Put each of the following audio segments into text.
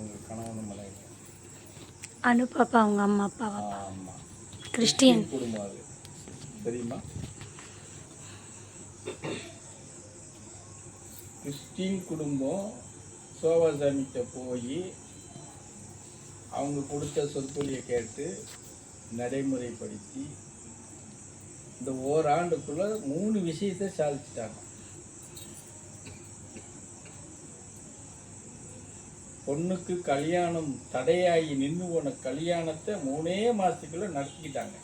அவங்க கணவனும் மனைவி. அனுப்பாப்பா அவங்க அம்மா அப்பாவா? ஆமாம், கிறிஸ்டியன் குடும்பம் அது தெரியுமா? கிறிஸ்டின் குடும்பம் சோவாசாமிகிட்ட போய் அவங்க கொடுத்த சொற்பொழியை கேட்டு நடைமுறைப்படுத்தி இந்த ஓராண்டுக்குள்ள 3 விஷயத்தை சாதிச்சிட்டாங்க. பொண்ணுக்கு கல்யாணம் தடையாகி நின்று போன கல்யாணத்தை 3 மாதத்துக்குள்ள நடத்திக்கிட்டாங்க.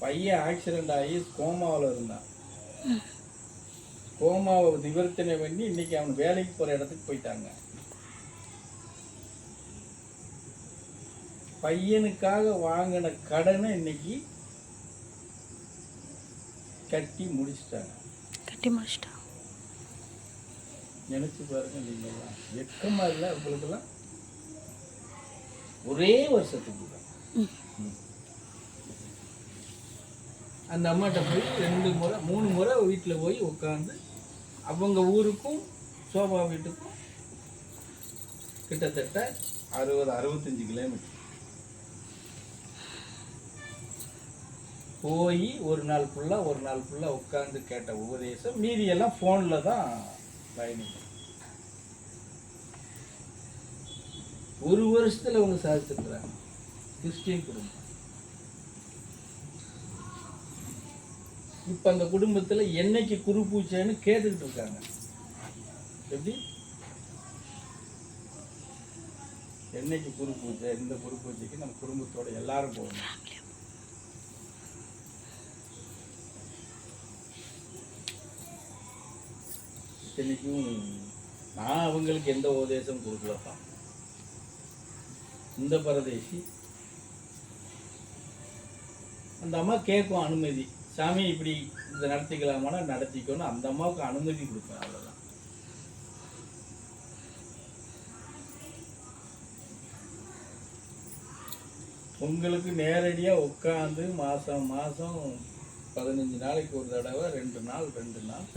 பையன் ஆக்சிடெண்ட் ஆகி கோமாவில் இருந்தான். கோமாவை நிவர்த்தனை பண்ணி இன்னைக்கு அவன் வேலைக்கு போகிற இடத்துக்கு போயிட்டாங்க. பையனுக்காக வாங்கின கடனை இன்னைக்கு கட்டி முடிச்சிட்டாங்க. நினைச்சு பாருங்க, நீங்கெல்லாம் வெக்கமா இல்லை உங்களுக்கெல்லாம்? ஒரே வருஷத்துக்கு தான் அந்த அம்மாட்ட போய் 2 முறை 3 முறை வீட்டில் போய் உட்காந்து அவங்க ஊருக்கும் சோபா வீட்டுக்கும் கிட்டத்தட்ட 60-65 கிலோமீட்டர் போய் ஒரு நாள் ஃபுல்லாக உட்காந்து கேட்ட உபதேசம். மீதியெல்லாம் ஃபோனில் தான் லைனிங். 1 வருஷத்தில் அவங்க சாதிச்சிருக்கிறாங்க. கிறிஸ்டியன் குடும்பம். இப்போ அந்த குடும்பத்தில் என்னைக்கு குரு பூச்சைன்னு கேட்டுக்கிட்டு இருக்காங்க. எப்படி என்னைக்கு குரு பூஜை? இந்த குரு பூஜைக்கு நம்ம குடும்பத்தோட எல்லாரும் போகணும். இத்தனைக்கும் நான் அவங்களுக்கு எந்த உபதேசம் கொடுக்கலப்பா. இந்த பரதேசி அந்த அம்மா கேட்கும் அனுமதி, சாமி இப்படி இதை நடத்திக்கலாமான்னா நடத்திக்கணும். அந்த அம்மாவுக்கு அனுமதி கொடுப்பேன், அவ்வளோதான். உங்களுக்கு நேரடியாக உட்காந்து மாதம் 15 நாளைக்கு ஒரு தடவை 2 நாள்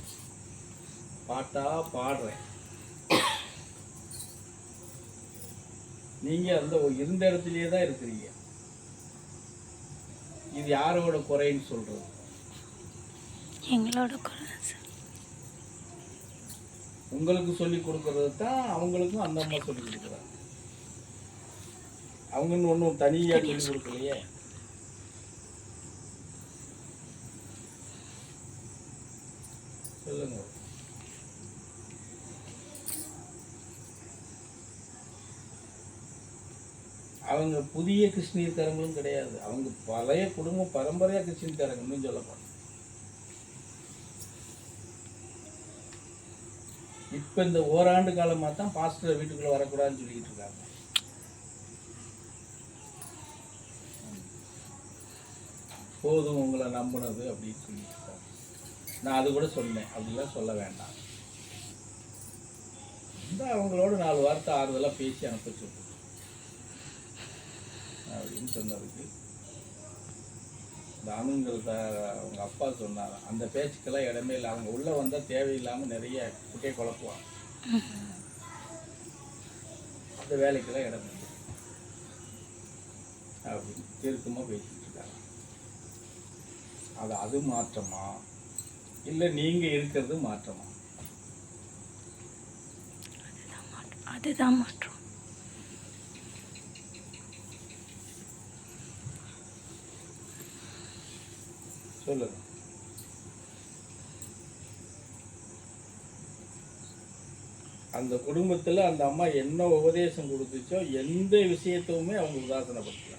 பாட்டாக பாடுறேன். நீங்கள் அந்த இருந்த இடத்துலையே தான் இருக்கிறீங்க. இது யாரோட குறைன்னு சொல்கிறது? எங்களோட குறை. உங்களுக்கு சொல்லி கொடுக்கறது தான் அவங்களுக்கும் அந்த அம்மா சொல்லி கொடுக்குறாங்க. அவங்கன்னு ஒன்றும் தனியாக சொல்லி கொடுக்கலையே. சொல்லுங்க. அவங்க புதிய கிருஷ்ணீர்காரங்களும் கிடையாது. அவங்க பழைய குடும்பம் பரம்பரையாக கிருஷ்ணீர்காரங்கன்னு சொல்லப்படும். இப்போ இந்த ஓராண்டு காலமாக தான் பாஸ்டர் வீட்டுக்குள்ளே வரக்கூடாதுன்னு சொல்லிக்கிட்டு இருக்காங்க. போதும் உங்களை நம்பினது அப்படின்னு சொல்லிட்டு இருக்காங்க. நான் அது கூட சொன்னேன், அப்படிலாம் சொல்ல வேண்டாம். இந்த அவங்களோட 4 வார்த்தை ஆறுதலாக பேசி அனுப்ப சொல்லு அப்படின்னு சொன்னதுக்கு தானுங்கிறத அவங்க அப்பா சொன்னாங்க. அந்த பேச்சுக்கெல்லாம் இடமே இல்லை. அவங்க உள்ளே வந்தால் தேவையில்லாமல் நிறைய குட்டையை குழப்புவாங்க. அந்த வேலைக்கெல்லாம் இடம் இல்லை அப்படின்னு தீர்க்கமாக பேசிட்டு இருக்காங்க. அது மாற்றமா இல்லை நீங்கள் இருக்கிறது மாற்றமா? அதுதான் மாற்றம். சொல்லுங்க. அந்த குடும்பத்தில் அந்த அம்மா என்ன உபதேசம் கொடுத்துச்சோ எந்த விஷயத்தையுமே அவங்க உதாசனப்படுத்தல.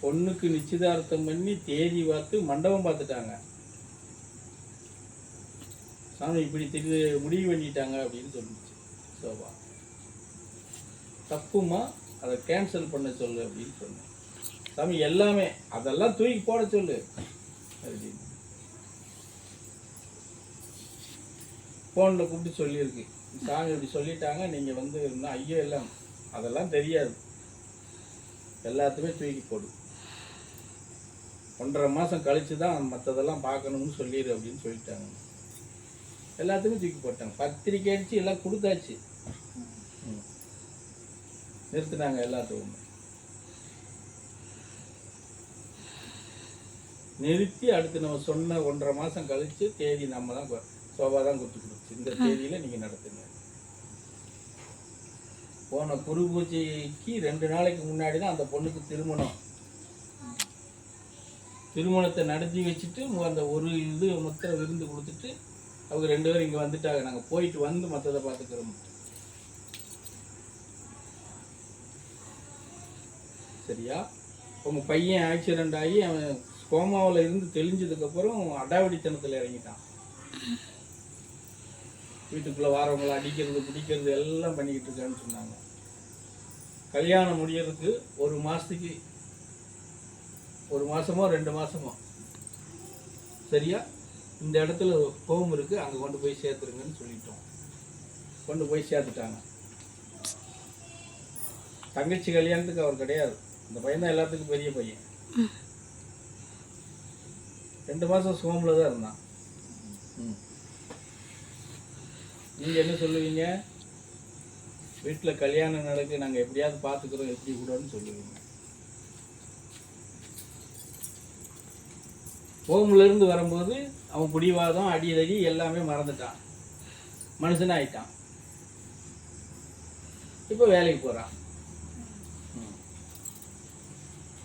பொண்ணுக்கு நிச்சயதார்த்தம் பண்ணி தேதி பார்த்து மண்டபம் பார்த்துட்டாங்க. சாமி இப்படி முடிவு பண்ணிட்டாங்க அப்படின்னு சொல்லிச்சு சோபா. தப்புமா, அதை கேன்சல் பண்ண சொல்லு அப்படின்னு சொன்னேன். சாமி எல்லாமே அதெல்லாம் தூக்கி போட சொல்லு அப்படின்னு ஃபோனில் கூப்பிட்டு சொல்லியிருக்கு. சாமி இப்படி சொல்லிட்டாங்க, நீங்கள் இருந்தால் ஐயோ எல்லாம் அதெல்லாம் தெரியாது, எல்லாத்தையுமே தூக்கி போடு. 1.5 மாதம் கழித்து தான் மற்றதெல்லாம் பார்க்கணும்னு சொல்லிடு அப்படின்னு சொல்லிட்டாங்க. எல்லாத்துக்கும் தூக்கி போட்டாங்க. பத்திரிக்கை அடித்து எல்லாம் கொடுத்தாச்சு, நிறுத்தினாங்க எல்லாத்துக்கும். நிறுத்தி அடுத்து நம்ம சொன்ன 1.5 மாதம் கழித்து தேதி நம்ம தான் சோபா தான் கொடுத்து கொடுத்து இந்த தேதியில் நீங்கள் நடத்துங்க. போன குரு பூஜைக்கு 2 நாளைக்கு முன்னாடி தான் அந்த பொண்ணுக்கு திருமணம். திருமணத்தை நடத்தி வச்சுட்டு அந்த ஒரு இது மொத்த விருந்து கொடுத்துட்டு அவங்க 2 பேரும் இங்கே வந்துட்டாங்க. நாங்கள் போயிட்டு வந்து மற்றதை பார்த்துக்கிறோம். சரியா? உங்கள் பையன் ஆக்சிடெண்ட் ஆகி அவன் கோமாவில் இருந்து தெளிஞ்சதுக்கப்புறம் அடாவடித்தனத்தில் இறங்கிட்டான். வீட்டுக்குள்ளே வாரவங்களை அடிக்கிறது பிடிக்கிறது எல்லாம் பண்ணிக்கிட்டு இருக்கான்னு சொன்னாங்க. கல்யாணம் முடியறதுக்கு 1 மாதத்துக்கு 1 மாதமோ 2 மாதமோ சரியா இந்த இடத்துல ஹோம் இருக்குது, அங்கே கொண்டு போய் சேர்த்துருங்கன்னு சொல்லிட்டோம். கொண்டு போய் சேர்த்துட்டாங்க. தங்கச்சி கல்யாணத்துக்கு அவர் கிடையாது, இந்த பையன் தான் எல்லாத்துக்கும் பெரிய பையன். 2 மாதம் ஹோமில் தான் இருந்தான். நீங்கள் என்ன சொல்லுவீங்க? வீட்டில் கல்யாணம் நடக்கு, நாங்கள் எப்படியாவது பார்த்துக்குறோம், எப்படி கூடன்னு சொல்லுவீங்க. ஹோம்லேருந்து வரும்போது அவன் பிடிவாதம் அடிதடி எல்லாமே மறந்துட்டான், மனுஷனாக ஆயிட்டான். இப்போ வேலைக்கு போகிறான்.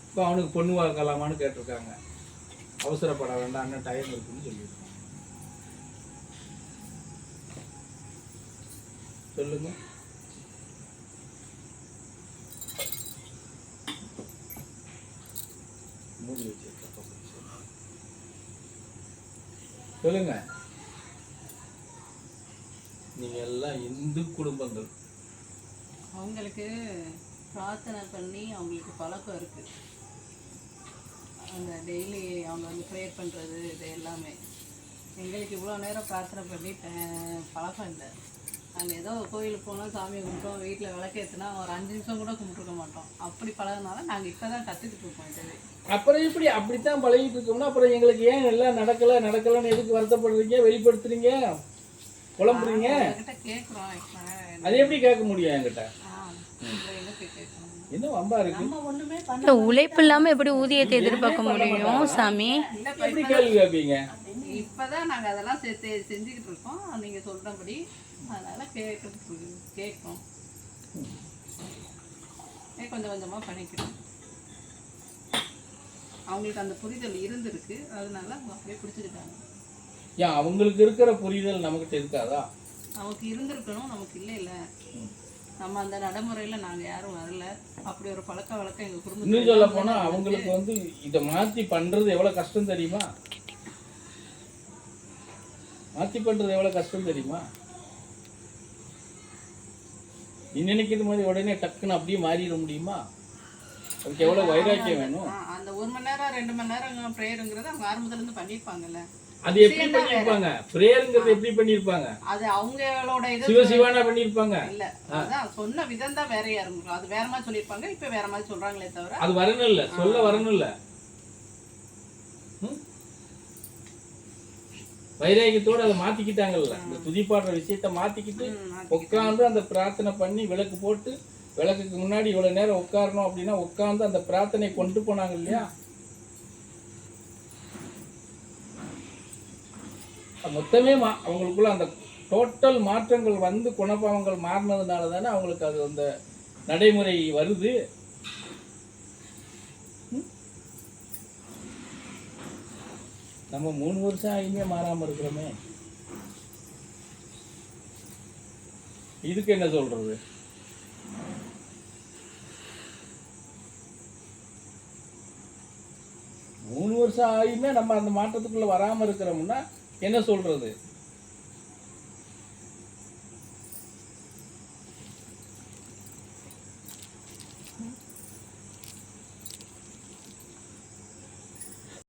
இப்போ அவனுக்கு பொண்ணு பார்க்கலாமான்னு கேட்டிருக்காங்க. அவசரப்பட வேண்டாம், இன்னும் டைம் இருக்குன்னு சொல்லியிருக்கான். சொல்லுங்க. மூடி வச்சு சொல்லுங்க. நீங்க எல்லாம் இந்து குடும்பங்கள், அவங்களுக்கு பிரார்த்தனை பண்ணி அவங்களுக்கு பழக்கம் இருக்கு. அந்த டெய்லி அவங்க வந்து ப்ரேயர் பண்ணுறது இது எல்லாமே. எங்களுக்கு இவ்வளோ நேரம் பிரார்த்தனை பண்ணி பழக்கம் இல்லை. நாங்கள் ஏதோ கோயிலுக்கு போனால் சாமி கும்பிட்டோம், வீட்டில் விளக்கேற்றினா ஒரு 5 நிமிஷம் கூட கும்பிட்டுருக்க மாட்டோம். அப்படி பழகினால நாங்கள் இப்போ தான் கற்றுக்கிட்டு இருக்கோம். இதுவே அப்புறம் இப்படி அப்படித்தான் பழகிட்டு இருக்கோம்னா அப்புறம் எங்களுக்கு ஏன் எல்லாம் நடக்கலன்னு எதுக்கு வருத்தப்படுறீங்க, வெளிப்படுத்துறீங்க, குழம்புறீங்க? கேட்குறோம். அது எப்படி கேட்க முடியும் என்கிட்ட? என்ன வம்பா இருக்கு? இல்லை, உழைப்பு இல்லாமல் எப்படி ஊதியத்தை எதிர்பார்க்க முடியும் சாமி? எப்படி கேள்வி கேட்பீங்க? இப்போதான் நாங்கள் அதெல்லாம் செஞ்சுக்கிட்டு இருக்கோம் நீங்கள் சொல்கிறபடி. அதனால் கேட்கும் கொஞ்சம் கொஞ்சமாக பண்ணிக்கிறோம். அவங்களுக்கு அந்த புரிதல் இருந்திருக்கு, அதனால அவங்க அப்படியே பிடிச்சிக்கிட்டாங்க. ஏன் அவங்களுக்கு இருக்கிற புரிதல் நமக்கிட்ட இருக்காதா? நமக்கு இருந்திருக்கணும், நமக்கு இல்லை. நம்ம அந்த நடைமுறையில் நாங்கள் யாரும் வரல. அப்படி ஒரு பழக்க வழக்கம் எங்கள் குடும்பம். இன்னும் சொல்ல போனால் அவங்களுக்கு வந்து இதை மாற்றி பண்ணுறது எவ்வளோ கஷ்டம் தெரியுமா? மாற்றி பண்ணுறது எவ்வளோ கஷ்டம் தெரியுமா? நீ நினைக்கிறது மாதிரி உடனே டக்குன்னு அப்படியே மாறிட முடியுமா? அதுக்கு எவ்வளோ வைராக்கியம் வேணும்? அந்த 1 மணி நேரம் 2 மணி நேரம் ப்ரேயருங்கிறது அவங்க ஆரம்பத்துலேருந்து பண்ணியிருப்பாங்கல்ல. அது எப்படி பண்ணிருப்பாங்க? பிரேயர்ங்கிறது எப்படி பண்ணிருப்பாங்க? அது அவங்களோட இது சிவசிவானா பண்ணிருப்பாங்க. இல்ல, அதான் சொன்ன விதம் தான் வேறையா இருக்கும். அது வேற மாதிரி சொல்லிருப்பாங்க, இப்ப வேற மாதிரி சொல்றாங்களே தவிர அது வரணும் இல்ல, சொல்ல வரணும் இல்ல. வைராகியத்தோட அதை மாத்திக்கிட்டாங்கல்ல. இந்த துதிப்பாடுற விஷயத்த மாத்திக்கிட்டு உட்கார்ந்து அந்த பிரார்த்தனை பண்ணி விளக்கு போட்டு விளக்குக்கு முன்னாடி இவ்வளவு நேரம் உட்காரணும் அப்படின்னா உட்கார்ந்து அந்த பிரார்த்தனை கொண்டு போனாங்க இல்லையா? மொத்தமே அவங்களுக்குள்ள அந்த டோட்டல் மாற்றங்கள் வந்து குணப்பாவங்கள் மாறினதுனால தானே அவங்களுக்கு அது அந்த நடைமுறை வருது. நம்ம 3 வருஷம் ஆகியுமே மாறாம இருக்கிறோமே, இதுக்கு என்ன சொல்றது? மூணு வருஷம் ஆகியுமே நம்ம அந்த மாற்றத்துக்குள்ள வராம இருக்கிறோம்னா என்ன சொல்றது?